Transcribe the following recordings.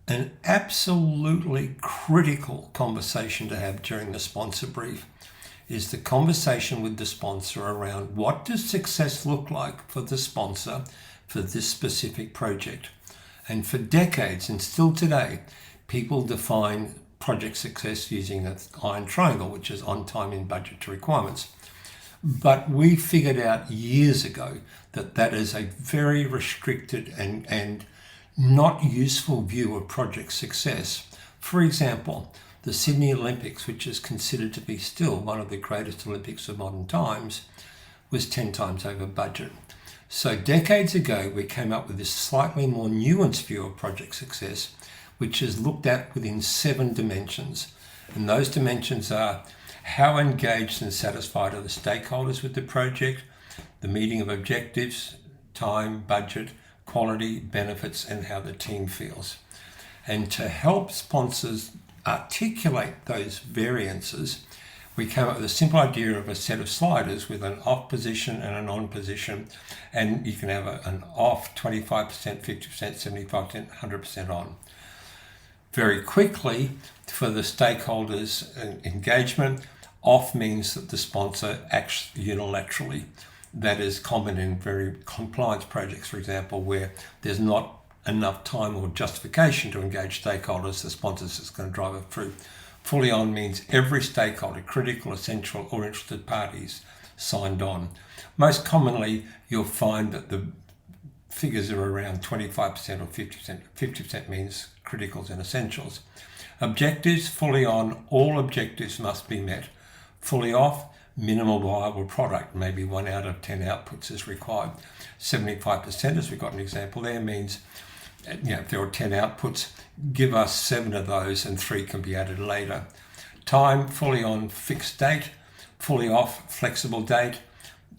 An absolutely critical conversation to have during the sponsor brief is the conversation with the sponsor around what does success look like for the sponsor for this specific project. And for decades, and still today, people define project success using an iron triangle, which is on time, in budget, to requirements. But we figured out years ago that that is a very restricted and not useful view of project success. For example, the Sydney Olympics, which is considered to be still one of the greatest Olympics of modern times, was 10 times over budget. So decades ago, we came up with this slightly more nuanced view of project success, which is looked at within 7 dimensions. And those dimensions are: how engaged and satisfied are the stakeholders with the project, the meeting of objectives, time, budget, quality, benefits, and how the team feels. And to help sponsors articulate those variances, we came up with a simple idea of a set of sliders with an off position and an on position, and you can have an off 25%, 50%, 75%, 100% on. Very quickly, for the stakeholders' engagement, off means that the sponsor acts unilaterally. That is common in very compliance projects, for example, where there's not enough time or justification to engage stakeholders. The sponsor is just going to drive it through. Fully on means every stakeholder, critical, essential, or interested parties, signed on. Most commonly, you'll find that the figures are around 25% or 50%. 50% means criticals and essentials. Objectives: fully on, all objectives must be met. Fully off, minimal viable product, maybe 1 out of 10 outputs is required. 75%, as we've got an example there, means if there are 10 outputs, give us 7 of those and 3 can be added later. Time: fully on, fixed date. Fully off, flexible date.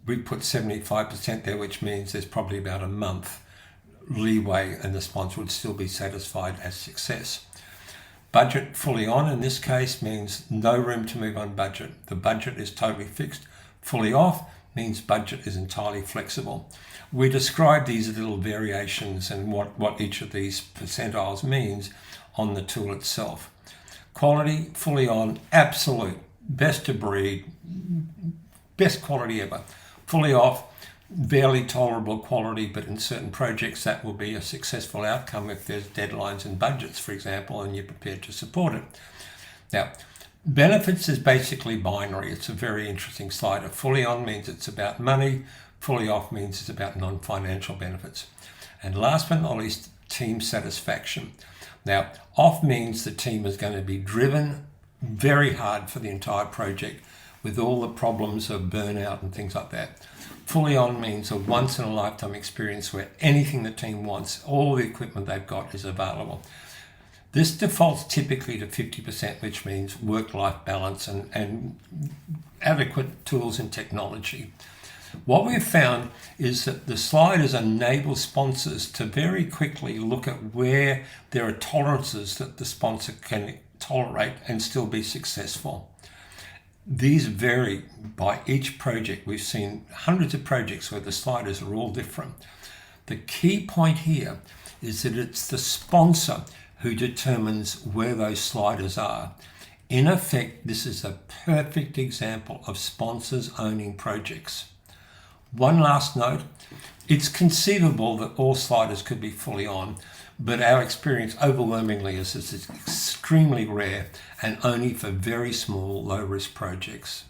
We put 75% there, which means there's probably about a month leeway and the sponsor would still be satisfied as success. Budget: fully on in this case means no room to move on budget. The budget is totally fixed. Fully off means budget is entirely flexible. We describe these little variations and what each of these percentiles means on the tool itself. Quality: fully on, absolute, best of breed, best quality ever. Fully off, barely tolerable quality, but in certain projects that will be a successful outcome if there's deadlines and budgets, for example, and you're prepared to support it. Now, benefits is basically binary. It's a very interesting slider. Fully on means it's about money. Fully off means it's about non-financial benefits. And last but not least, team satisfaction. Now, off means the team is going to be driven very hard for the entire project with all the problems of burnout and things like that. Fully on means a once-in-a-lifetime experience where anything the team wants, all the equipment they've got, is available. This defaults typically to 50%, which means work-life balance and adequate tools and technology. What we've found is that the sliders enable sponsors to very quickly look at where there are tolerances that the sponsor can tolerate and still be successful. These vary by each project. We've seen hundreds of projects where the sliders are all different. The key point here is that it's the sponsor who determines where those sliders are. In effect, this is a perfect example of sponsors owning projects. One last note: it's conceivable that all sliders could be fully on, but our experience overwhelmingly is this is extremely rare and only for very small, low-risk projects.